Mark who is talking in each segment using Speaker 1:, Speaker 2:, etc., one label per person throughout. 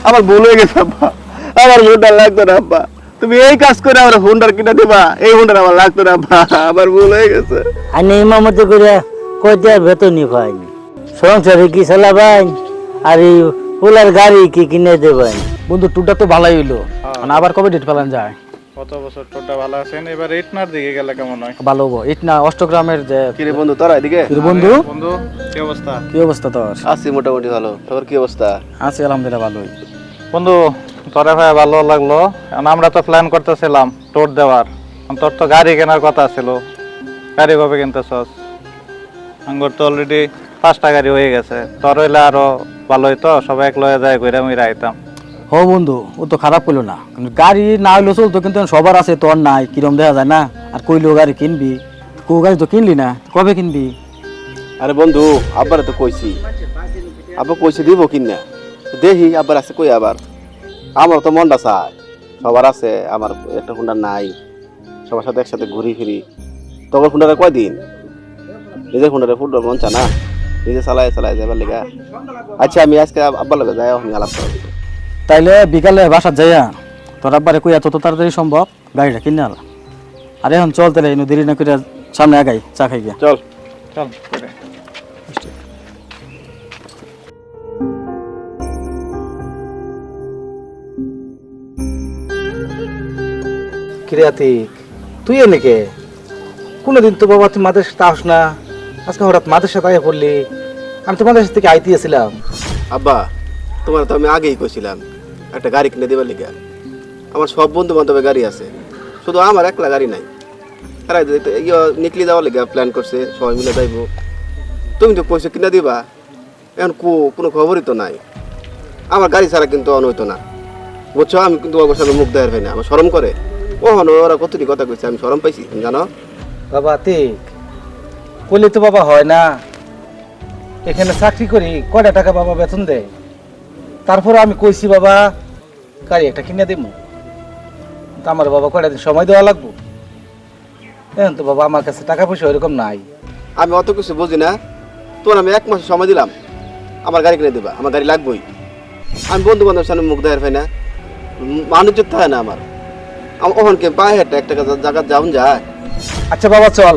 Speaker 1: আমার ভুল হয়ে গেছে আব্বা, আমার হুন্ডার লাগতো না আব্বা, তুমি এই কাজ করে আমার হুন্ডার কিনা দিবা, এই হুন্ডার আমার লাগতো না আব্বা, আমার ভুল হয়ে গেছে।
Speaker 2: আমি ইমামতি করে কয়টা বেতনই পাইনি, সংসারে কি চালাবাই আর এই পোলার গাড়ি কি কিনে দেবেন।
Speaker 3: বন্ধু টুরটা তো ভালোই হইলো, মানে আবার কবে ডেট পেলান যায়?
Speaker 4: কত বছর টোটা ভালো আছেন, এবার ইটনার দিকে গেলে কেমন হয়?
Speaker 3: ভালো হবো। ইট না অষ্টগ্রামের যে
Speaker 1: কিরে বন্ধু তোরা এদিকে?
Speaker 3: কিরে বন্ধু,
Speaker 4: বন্ধু কি অবস্থা?
Speaker 3: কি অবস্থা তোর?
Speaker 1: আছি মোটামুটি ভালো, তোর কি অবস্থা?
Speaker 3: আছি আলহামদুলিল্লাহ ভালোই।
Speaker 4: বন্ধু তোরা ভাই ভালো লাগলো, কারণ আমরা তো প্ল্যান করতেছিলাম টোর দেওয়ার, তোর তো গাড়ি কেনার কথা ছিল, গাড়ি কবে কিনতেছস? আঙ্গুর তো অলরেডি 5টা গাড়ি হয়ে গেছে, তোর হইলে আরো ভালো হইতো, সবাই এক লয়ে যায় ঘুরে মুইরা আইতাম।
Speaker 3: হো বন্ধু, ও তো খারাপ করলো না, কিন্তু গাড়ি না হইলো চলতো, কিন্তু সবার আছে তোর নাই, কিরম দেখা যায় না। আর কইলো গাড়ি কিনবি, কো গাড়ি তো কিনলি না, কবে কিনবি?
Speaker 1: আরে বন্ধু আব্বারে তো কইছি, আব্বা কইছে দিব কিনা, দেখি আব্বার আছে কই আবার, আমার তো মনটা চায় সবার আছে, আমার একটা হুন্ডা নাই, সবার সাথে একসাথে ঘুরি ফিরি, তখন হুন্ডারে কয়দিন নিজের হুন্ডারে ফুটবল মন চা না, নিজে চালায় চালায় যাবার লেগা। আচ্ছা আমি আজকে আব্বার লগে যাই, আমি আলাপ করব।
Speaker 3: তাইলে বিকালে বাসার যাইয়া তোর আব্বারে কইয়া তত তাড়াতাড়ি সম্ভব গাড়িটা কিনে আলা। আর এখন চল তাহলে দেরি না করে সামনে আগাই, চা খাই গিয়া।
Speaker 1: চল
Speaker 4: চল ঘুরে।
Speaker 5: কিরিয়াতিক তুই এনেকে কোনোদিন তো বাবা তুই মাদের সাথে আস না, আজকে হঠাৎ মাদের সাথে আগে পড়লি। আমি তো মাদের থেকে আইতেছিলাম।
Speaker 1: আব্বা তোমার তো আমি আগেই কইছিলাম একটা গাড়ি কিনে দেবার লেগা, আমার সব বন্ধু বান্ধবের গাড়ি আছে, শুধু আমার একলা গাড়ি নাই, তারা নিকলি যাওয়ার লেগা প্ল্যান করছে, সবাই মিলে যাইব। তুমি তো কইছো কিনে দিবা, এখন কোনো খবরই তো নাই, আমার গাড়ি ছাড়া কিন্তু অন হইতো না, বুঝছো? আমি কিন্তু ওর সামনে মুখ দেওয়ার হয় না, আমার শরম করে। ওখানে ওরা কতটি কথা কইছে, আমি শরম পাইছি তুমি জানো।
Speaker 5: বাবা তিক করলে তো বাবা হয় না, এখানে চাকরি করি কয়টা টাকা বাবা বেতন দেয়, তারপরে আমি কইছি বাবা গাড়ি একটা কিনে দেব, আমার বাবা কয়টা দিন সময় দেওয়া লাগবো। এখন তো বাবা আমার কাছে টাকা পয়সা ওইরকম নাই।
Speaker 1: আমি অত কিছু বুঝি না, তোমার আমি 1 মাস সময় দিলাম, আমার গাড়ি কিনে দেবা, আমার গাড়ি লাগবেই। আমি বন্ধু বান্ধবের সামনে মুখ দেওয়ার হয় না, মানুষ যেতে হয় না আমার, ওখানকে পায়ে হেঁটে একটা জায়গা যাওন যায়।
Speaker 5: আচ্ছা বাবা চল,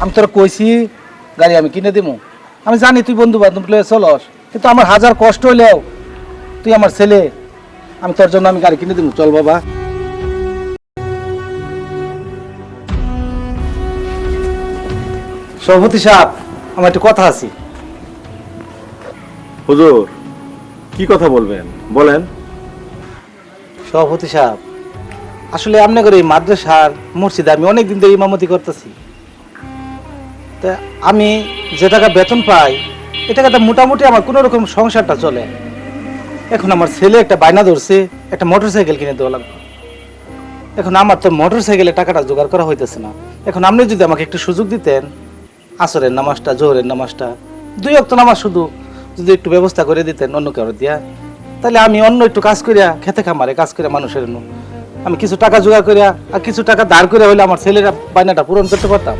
Speaker 5: আমি তোরা কইছি গাড়ি আমি কিনে দেবো, আমি জানি তুই বন্ধু বান্ধব লয়ে চলস, কিন্তু আমার হাজার কষ্ট হইলেও তুই আমার ছেলে, আমি তোর জন্য আমি গাড়ি কিনে দেবো। চল বাবা। সভাপতি সাহেব আমার একটু কথা আছে।
Speaker 1: হুজুর কি কথা বলবেন বলেন।
Speaker 5: সভাপতি সাহেব আসলে আপনাদের এই মাদ্রাসার মসজিদে আমি অনেকদিন ধরে ইমামতি করতেছি, তা আমি যে টাকা বেতন পাই এ টাকাটা মোটামুটি আমার কোনো রকম সংসারটা চলে। এখন আমার ছেলে একটা বায়না ধরছে একটা মোটর সাইকেল কিনে দেওয়া লাগবে, এখন আমার তো মোটর সাইকেলের টাকাটা জোগাড় করা হইতেছে না। এখন আপনি যদি আমাকে একটু সুযোগ দিতেন, আসরের নামাজটা জোহরের নামাজটা 2 ওয়াক্ত নামাজ শুধু যদি একটু ব্যবস্থা করে দিতেন অন্য কারো দিয়া, তাহলে আমি অন্য একটু কাজ করিয়া খেতে খামারে কাজ করে মানুষের আমি কিছু টাকা জোগাড় করিয়া আর কিছু টাকা দাঁড় করে হইলে আমার ছেলেরা বায়নাটা পূরণ করতে পারতাম।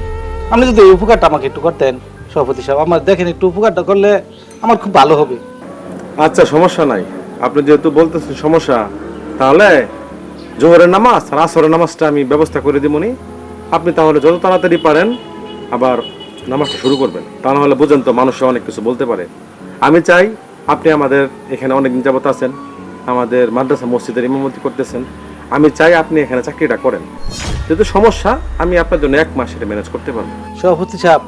Speaker 5: আপনি যদি এই উপকারটা আমাকে একটু করতেন সভাপতি সাহেব, আমার দেখেন একটু উপকারটা করলে আমার খুব ভালো হবে।
Speaker 6: আচ্ছা সমস্যা নাই, আপনি যেহেতু বলতেছেন সমস্যা, তাহলে জোহরের নামাজ আর আসরের নামাজটা আমি ব্যবস্থা করে দিবনি। আপনি তাহলে যত তাড়াতাড়ি পারেন আবার নামাজটা শুরু করবেন, তা নাহলে বুঝেন তো মানুষ অনেক কিছু বলতে পারে। আমি চাই আপনি আমাদের এখানে অনেকদিন যাবত আছেন, আমাদের মাদ্রাসা মসজিদের ইমামতি করতেছেন, আমি চাই আপনি এখানে চাকরিটা করেন। যেহেতু সমস্যা আমি আপনার জন্য 1 মাস এটা ম্যানেজ করতে পারবো।
Speaker 5: সভাপতি সাহেব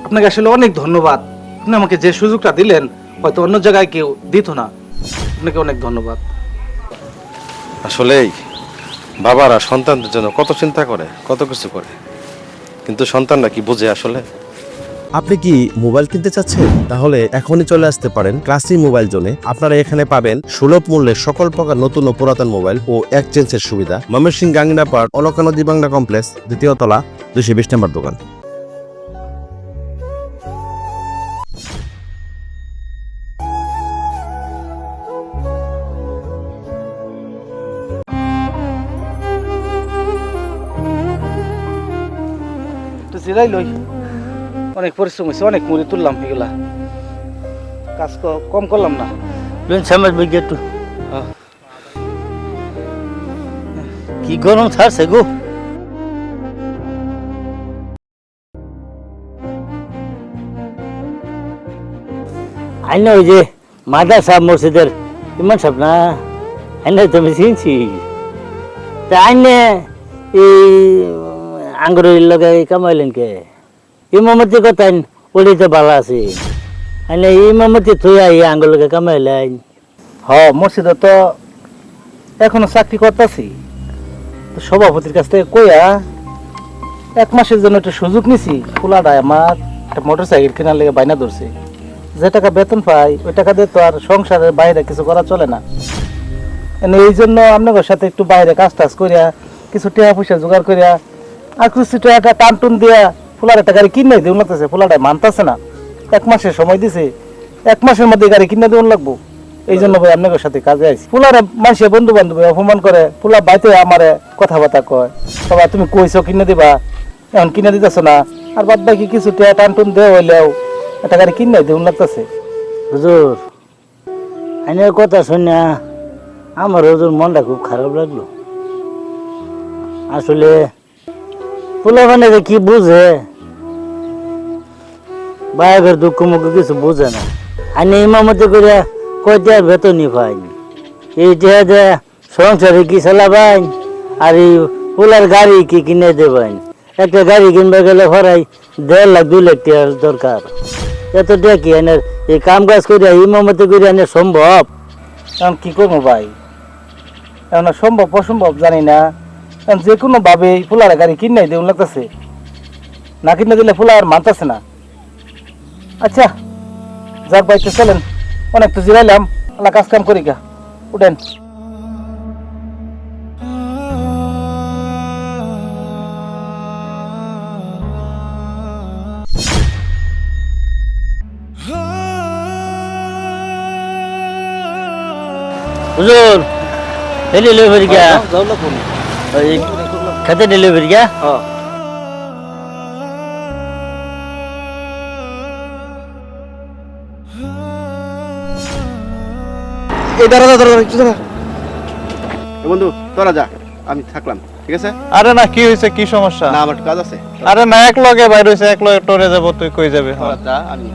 Speaker 5: আপনাকে আসলে অনেক ধন্যবাদ, আপনি আমাকে যে সুযোগটা দিলেন হয়তো অন্য জায়গায় কেউ দিত না, আপনাকে অনেক ধন্যবাদ।
Speaker 7: আসলেই বাবারা সন্তানদের জন্য কত চিন্তা করে, কত কিছু করে, কিন্তু সন্তানরা কি বোঝে আসলে?
Speaker 8: আপনি কি মোবাইল কিনতে চাচ্ছেন? তাহলে এখনই চলে আসতে পারেন ক্লাসি মোবাইল জোনে। আপনারা এখানে পাবেন সুলভ মূল্যে সকল প্রকার নতুন ও পুরাতন মোবাইল ও এক্সচেঞ্জের সুবিধা। ময়মনসিংহ গাঙ্গিনা পার্ক অলকা নদী বাংলা কমপ্লেক্স, 2য় তলা, 220 নম্বর দোকান।
Speaker 5: জিরাই লই, অনেক পরিশ্রম হয়েছে, অনেক মুড়ি তুললাম, এগুলা কাজ কম করলাম না।
Speaker 2: সামাজ বিজ্ঞ একটু কি গরম ছাড়ছে গো। আইনা ওই যে মাদ্রাসা মসজিদের ইমাম সাহেব না, আইনা তুমি চিনছি। তা আইনে এই আঙ্গুরের লগে কামাইলেন কে? ইমামতি কথা ওলিতে ভালো আছে, আইনে ইমামতি তুই আই আঙ্গুর লগে কামাইলেন।
Speaker 5: হ মসজিদে তো এখনো চাকরি করতেছি, সভাপতির কাছ থেকে কইয়া 1 মাসের জন্য একটা সুযোগ নিছি। পোলাডায় আমার একটা মোটর সাইকেল কেনার লেগে বাইনা ধরছে। যে টাকা বেতন পাই ওই টাকা দিয়ে তো আর সংসারের বাইরে কিছু করা চলে না। এই জন্য আপনাদের সাথে একটু বাইরে কাজ টাজ করিয়া কিছু টাকা পয়সা জোগাড় করিয়া আর কিছু টাকা টান টুন দিয়া পোলার একটা গাড়ি কিনে দেউন লাগতেছে। পোলাডায় মানতেছে না, 1 মাসের সময় দিছে, 1 মাসের মধ্যে গাড়ি কিনে দেউন লাগবো। এই জন্য ভাই আপনাদের সাথে কাজে আইছি। পোলারে মানুষে বন্ধু বান্ধব অপমান করে, পোলা বাইতে আমারে কথাবার্তা কয়, বাবা তুমি কইছো কিনে দিবা, এখন কিনে দিতেছ না, আর বাদ বাকি কিছু টাকা টান টুন দেওয়া হইলেও একটা গাড়ি কিনে দেউন লাগতেছে।
Speaker 2: হুজুর আইনের কথা শুনে আমার হুজুর মনটা খুব খারাপ লাগলো। আসলে পোলা মানে কি বুঝে, বাইরের দুঃখ মুখ কিছু বুঝে না। আইনে ইমামতি করে কয়টা বেতনই পাইনি, এই যে সংসারে কি চালাবাইন আর এই পোলার গাড়ি কি কিনে দেবেন। একটা গাড়ি কিনবে গেলে ভরাই 1.5 লাখ 2 লাখ টাকা দরকার। এত টাকা কি এনের এই কাম কাজ করিয়া ইমামতি করে এনে সম্ভব?
Speaker 5: এখন কি করবো ভাই, এখন সম্ভব অসম্ভব জানি না। এখন যে কোনো ভাবে পোলার গাড়ি কিনে দেউন লাগতেছে, না কিনে দিলে পোলা আর মানতেছে না। আচ্ছা যাক বাইতে চলেন, অনেক তো জিরাইলাম, আল্লাহ কাজ কাম করি গা, উঠেন।
Speaker 2: হুজুর ডেলিভারি গিয়া খেতে ডেলিভারি গিয়া
Speaker 1: এই দাঁড়া একটু দাঁড়া। বন্ধু তোরা যা, আমি থাকলাম, ঠিক আছে?
Speaker 4: আরে না, কি হয়েছে, কি সমস্যা?
Speaker 1: না আমার একটু কাজ আছে।
Speaker 4: আরে না, এক লগে বাইর হইছে, এক লগে টরে যাব, তুই কই যাবে?
Speaker 1: তোরা যা, আমি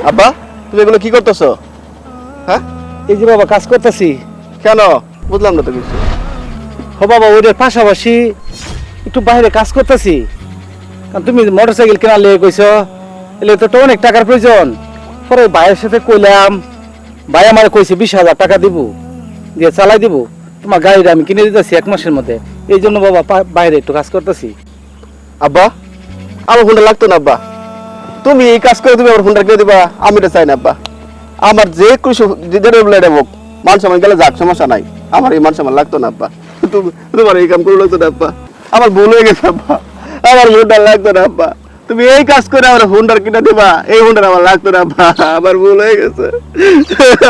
Speaker 1: আব্বা তুমি এগুলো কি করতেছো? হ্যাঁ
Speaker 5: এই যে বাবা কাজ করতেছি।
Speaker 1: কেন বুঝলাম না তো কিছু।
Speaker 5: ও বাবা ওইটার পাশাপাশি একটু বাইরে কাজ করতেছি, কারণ তুমি মোটর সাইকেল কেনার লেগে কইছো, এলে তো অনেক টাকার প্রয়োজন। পরে ভাইয়ের সাথে কইলাম, ভাই আমার কইছে 20,000 টাকা দিব, দিয়ে চালাই দিব, তোমার গাড়িটা আমি কিনে দিতেছি 1 মাসের মধ্যে। এই জন্য বাবা বাইরে একটু কাজ করতেছি।
Speaker 1: আব্বা আমার ফোনটা লাগতো না আব্বা, তুমি এই কাজ করে তুমি আমার ফোনটা কিনে দিবা, আমি এটা চাই না আব্বা। আমার যে কিছু হোক মান সম্মান গেলে যাক, সমস্যা নাই, আমার এই মান সম্মান লাগতো না আব্বা। তোমার এই কাম করে লাগতো না আব্বা, আমার ভুল হয়ে গেছে আব্বা, আমার ফোনটা লাগতো না আব্বা। তুমি এই কাজ করে আমার ফোনটা কিনে দিবা, এই ফোনটা আমার লাগতো না আব্বা, আমার ভুল হয়ে গেছে,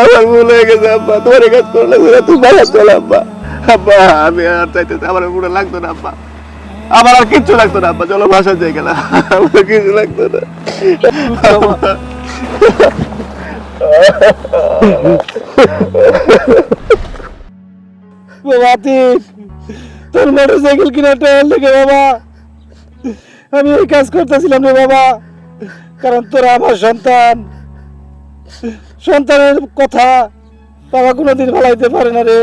Speaker 1: আমার ভুল হয়ে গেছে আব্বা। তোমার এই কাজ করে লাগতো না, তুমি বাসা চলো আব্বা। আব্বা আমি আর চাইতেছি, আমার ফোনটা লাগতো না আব্বা, আমার আর কিচ্ছু লাগতো না আব্বা, চলো বাসার যাই গেলাম, আমার কিছু লাগতো না।
Speaker 5: বাবা তোর মোটর সাইকেল কিনার টাকা লেগে বাবা আমি এই কাজ করতেছিলাম রে বাবা, কারণ তোরা আমার সন্তান, সন্তানের কথা বাবা কোনোদিন ভালাইতে পারে না রে।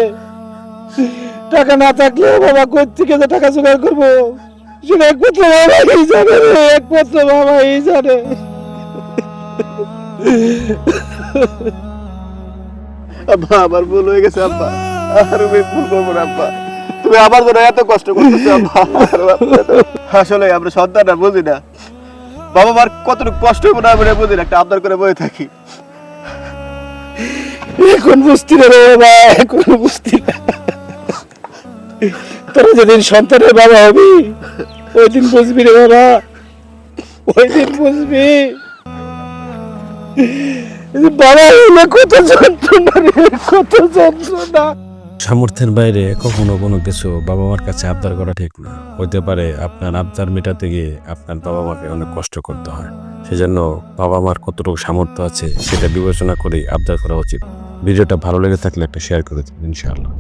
Speaker 5: টাকা না থাকলে বাবা কই থেকে যে টাকা জোগাড় করবো সেটা একমাত্র বাবাই জানে রে, একমাত্র বাবাই জানে।
Speaker 1: আব্বা আমার ভুল হয়ে গেছে আব্বা, আর আমি ভুল করবো না আব্বা। তুমি আমার জন্য এত কষ্ট করতেছো আব্বা। আসলে আমরা সন্তানরা বুঝি না বাবা মার কতটুকু কষ্ট হবে না, আমরা বুঝি না, একটা আবদার করে বয়ে থাকি।
Speaker 5: এখন বুঝতি রে বাবা, এখন বুঝতি না। তোরা যেদিন সন্তানের বাবা হবি ওই দিন বুঝবি রে বাবা, ওই দিন বুঝবি বাবা হইলে কত যন্ত্রণা রে, কত যন্ত্রণা।
Speaker 8: সামর্থ্যের বাইরে কখনো কোনো কিছু বাবা মার কাছে আবদার করা ঠিক না। হইতে পারে আপনার আবদার মেটাতে গিয়ে আপনার বাবা মাকে অনেক কষ্ট করতে হয়। সেজন্য বাবা মার কতটুকু সামর্থ্য আছে সেটা বিবেচনা করেই আবদার করা উচিত। ভিডিওটা ভালো লেগে থাকলে একটা শেয়ার করে দিন ইনশাআল্লাহ।